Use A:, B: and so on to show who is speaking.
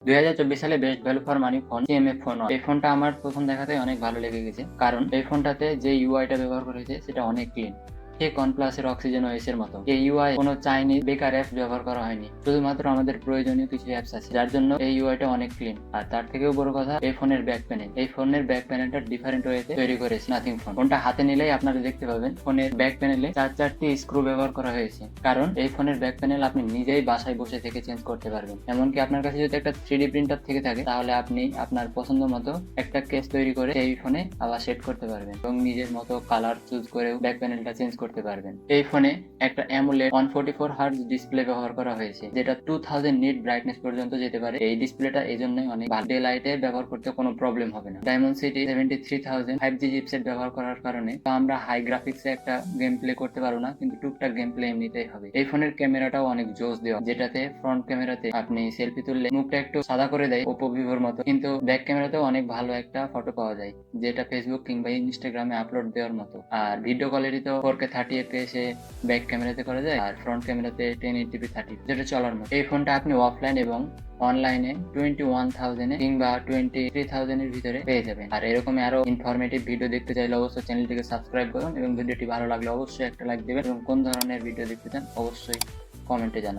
A: 2024 সালে best value for money phone CMA phone. এই ফোনটা আমার প্রথম দেখাতে অনেক ভালো লেগে গেছে, কারণ এই ফোনটাতে যে ইউআইটা ব্যবহার করা হয়েছে সেটা অনেক ক্লিন, ঠিক OnePlus-এর অক্সিজেন ওএস এর মতো। এই ইউআই কোনো চাইনিজ বেকার অ্যাপস ব্যবহার করা হয়নি, শুধুমাত্র আমাদের প্রয়োজনীয় কিছু অ্যাপস আছে, যার জন্য এই ইউআইটা অনেক ক্লিন। আর তার থেকেও বড় কথা, এই ফোনের ব্যাক প্যানেল, এই ফোনের ব্যাক প্যানেলটা ডিফারেন্ট ওয়েতে তৈরি করেছে নাথিং ফোন। ফোনটা হাতে নিলেই আপনারা দেখতে পাবেন ফোনের ব্যাক প্যানেলে 4টি স্ক্রু ব্যবহার করা হয়েছে, কারণ এই ফোনের ব্যাক প্যানেল আপনি নিজেই বাসায় বসে থেকে চেঞ্জ করতে পারবেন। এমনকি আপনার কাছে যদি একটা 3D প্রিন্টার থেকে থাকে, তাহলে আপনি আপনার পছন্দ মতো একটা কেস তৈরি করে এই ফোনে আবার সেট করতে পারবেন এবং নিজের মতো কালার চুজ করেও ব্যাক প্যানেলটা চেঞ্জ করতে পারবেন। এই ফোনে একটা অ্যামোলেড 144 হার্জ ডিসপ্লে ব্যবহার করা হয়েছে, যেটা 2000 নিট ব্রাইটনেস পর্যন্ত যেতে পারে। এই ডিসপ্লেটা এই জন্যই অনেক ভালো, ডে লাইটে ব্যবহার করতে কোনো প্রবলেম হবে না। Dimensity 73000 5G চিপসেট ব্যবহার করার কারণে তো আমরা হাই গ্রাফিক্সে একটা গেম প্লে করতে পারবো না, কিন্তু টুকটাক গেম প্লে এমনিতেই হবে। এই ফোনের ক্যামেরাটাও অনেক জোস দেওয়া, যেটাতে ফ্রন্ট ক্যামেরাতে আপনি সেলফি তুললে মুখটা একটু সাদা করে দেয় ওপো ভিভোর মতো, কিন্তু ব্যাক ক্যামেরাতেও অনেক ভালো একটা ফটো পাওয়া যায়, যেটা ফেসবুক কিংবা ইনস্টাগ্রামে আপলোড দেওয়ার মতো। আর ভিডিও কোয়ালিটি তো 4K 30 fps এ ব্যাক ক্যামেরাতে করা যায়, আর ফ্রন্ট ক্যামেরাতে 1080p 30, যেটা চলার মতো। এই ফোনটা আপনি অফলাইন এবং অনলাইনে 21,000 কিংবা 23,000 এর ভিতরে পেয়ে যাবেন। আর এরকম আরো ইনফরমেটিভ ভিডিও দেখতে চাইলে অবশ্যই চ্যানেলটিকে সাবস্ক্রাইব করুন এবং ভিডিওটি ভালো লাগলে অবশ্যই একটা লাইক দেবেন এবং কোন ধরনের ভিডিও দেখতে চান অবশ্যই কমেন্টে জানান।